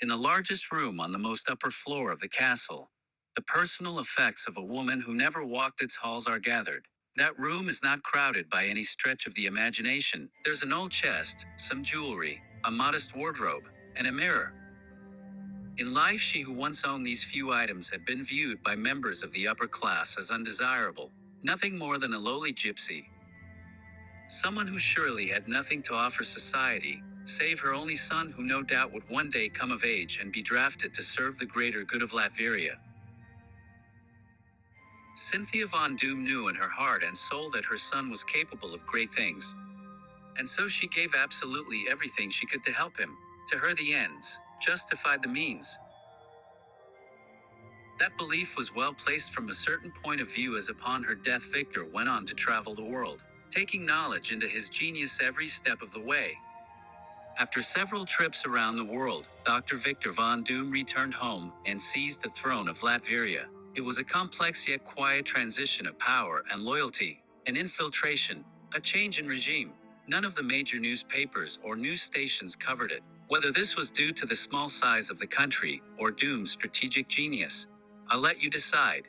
In the largest room on the most upper floor of the castle, the personal effects of a woman who never walked its halls are gathered. That room is not crowded by any stretch of the imagination. There's an old chest, some jewelry, a modest wardrobe, and a mirror. In life, she who once owned these few items had been viewed by members of the upper class as undesirable, nothing more than a lowly gypsy. Someone who surely had nothing to offer society, save her only son who no doubt would one day come of age and be drafted to serve the greater good of Latveria. Cynthia von Doom knew in her heart and soul that her son was capable of great things. And so she gave absolutely everything she could to help him. To her the ends justified the means. That belief was well placed from a certain point of view, as upon her death Victor went on to travel the world, taking knowledge into his genius every step of the way. After several trips around the world, Dr. Victor von Doom returned home and seized the throne of Latveria. It was a complex yet quiet transition of power and loyalty, an infiltration, a change in regime. None of the major newspapers or news stations covered it. Whether this was due to the small size of the country or Doom's strategic genius, I'll let you decide.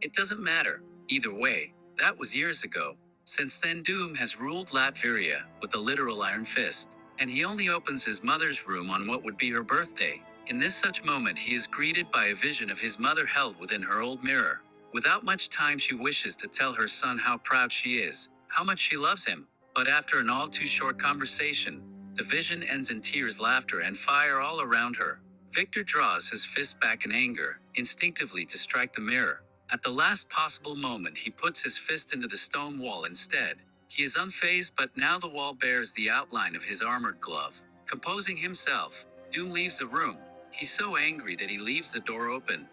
It doesn't matter. Either way, that was years ago. Since then, Doom has ruled Latveria with a literal iron fist, and he only opens his mother's room on what would be her birthday. In this such moment, he is greeted by a vision of his mother held within her old mirror. Without much time, she wishes to tell her son how proud she is, how much she loves him. But after an all too short conversation, the vision ends in tears, laughter, and fire all around her. Victor draws his fist back in anger, instinctively to strike the mirror. At the last possible moment, he puts his fist into the stone wall instead. He is unfazed, but now the wall bears the outline of his armored glove. Composing himself, Doom leaves the room. He's so angry that he leaves the door open.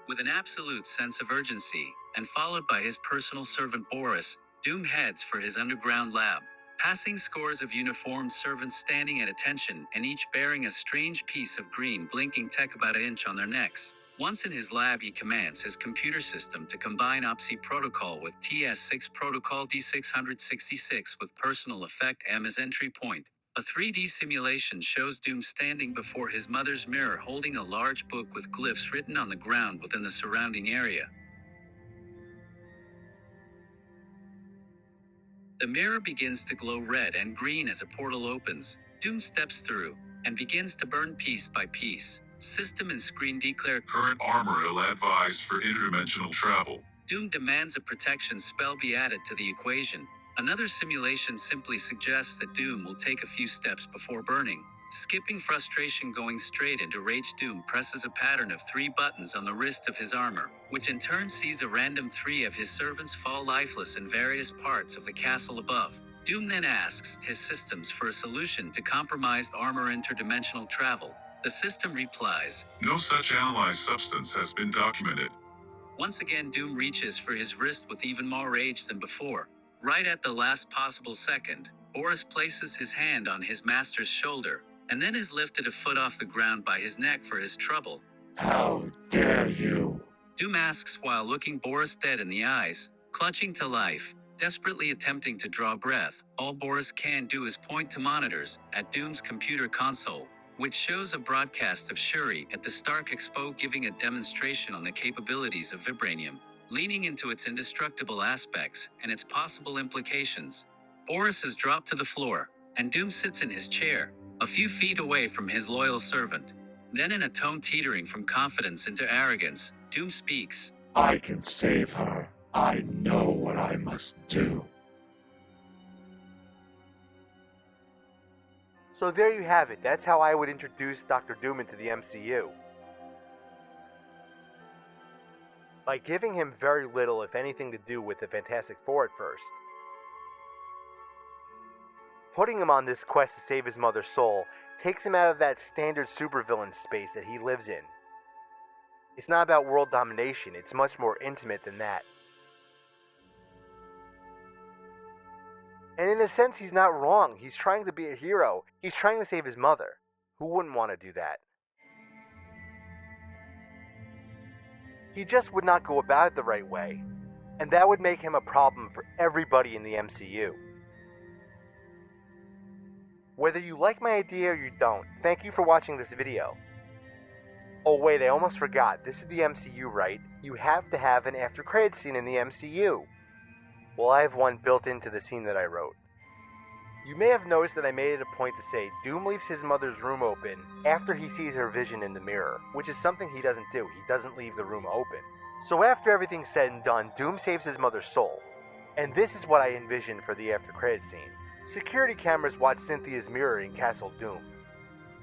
With an absolute sense of urgency, and followed by his personal servant Boris, Doom heads for his underground lab, passing scores of uniformed servants standing at attention and each bearing a strange piece of green blinking tech about an inch on their necks. Once in his lab, he commands his computer system to combine OPSI protocol with TS6 protocol D666 with personal effect M as entry point. A 3D simulation shows Doom standing before his mother's mirror holding a large book with glyphs written on the ground within the surrounding area. The mirror begins to glow red and green as a portal opens. Doom steps through and begins to burn piece by piece. System and screen declare Current armor ill-advised for interdimensional travel. Doom demands a protection spell be added to the equation. Another simulation simply suggests that Doom will take a few steps before burning. Skipping frustration, going straight into rage, Doom presses a pattern of 3 buttons on the wrist of his armor, which in turn sees a random 3 of his servants fall lifeless in various parts of the castle above. Doom then asks his systems for a solution to compromised armor interdimensional travel. The system replies, "No such analyzed substance has been documented." Once again, Doom reaches for his wrist with even more rage than before. Right at the last possible second, Boris places his hand on his master's shoulder, and then is lifted a foot off the ground by his neck for his trouble. "How dare you?" Doom asks while looking Boris dead in the eyes, clutching to life, desperately attempting to draw breath. All Boris can do is point to monitors at Doom's computer console, which shows a broadcast of Shuri at the Stark Expo giving a demonstration on the capabilities of vibranium, leaning into its indestructible aspects and its possible implications. Boris is dropped to the floor, and Doom sits in his chair, a few feet away from his loyal servant. Then, in a tone teetering from confidence into arrogance, Doom speaks. "I can save her. I know what I must do." So there you have it. That's how I would introduce Dr. Doom into the MCU. By giving him very little, if anything, to do with the Fantastic Four at first. Putting him on this quest to save his mother's soul takes him out of that standard supervillain space that he lives in. It's not about world domination, it's much more intimate than that. And in a sense, he's not wrong. He's trying to be a hero. He's trying to save his mother. Who wouldn't want to do that? He just would not go about it the right way. And that would make him a problem for everybody in the MCU. Whether you like my idea or you don't, thank you for watching this video. Oh wait, I almost forgot. This is the MCU, right? You have to have an after credits scene in the MCU. Well, I have one built into the scene that I wrote. You may have noticed that I made it a point to say Doom leaves his mother's room open after he sees her vision in the mirror, which is something he doesn't do. He doesn't leave the room open. So after everything's said and done, Doom saves his mother's soul. And this is what I envisioned for the after credits scene. Security cameras watch Cynthia's mirror in Castle Doom.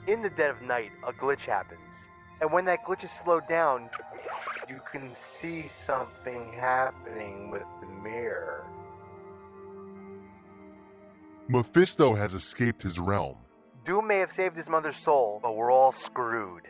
In the dead of night, a glitch happens. And when that glitch is slowed down, you can see something happening with the mirror. Mephisto has escaped his realm. Doom may have saved his mother's soul, but we're all screwed.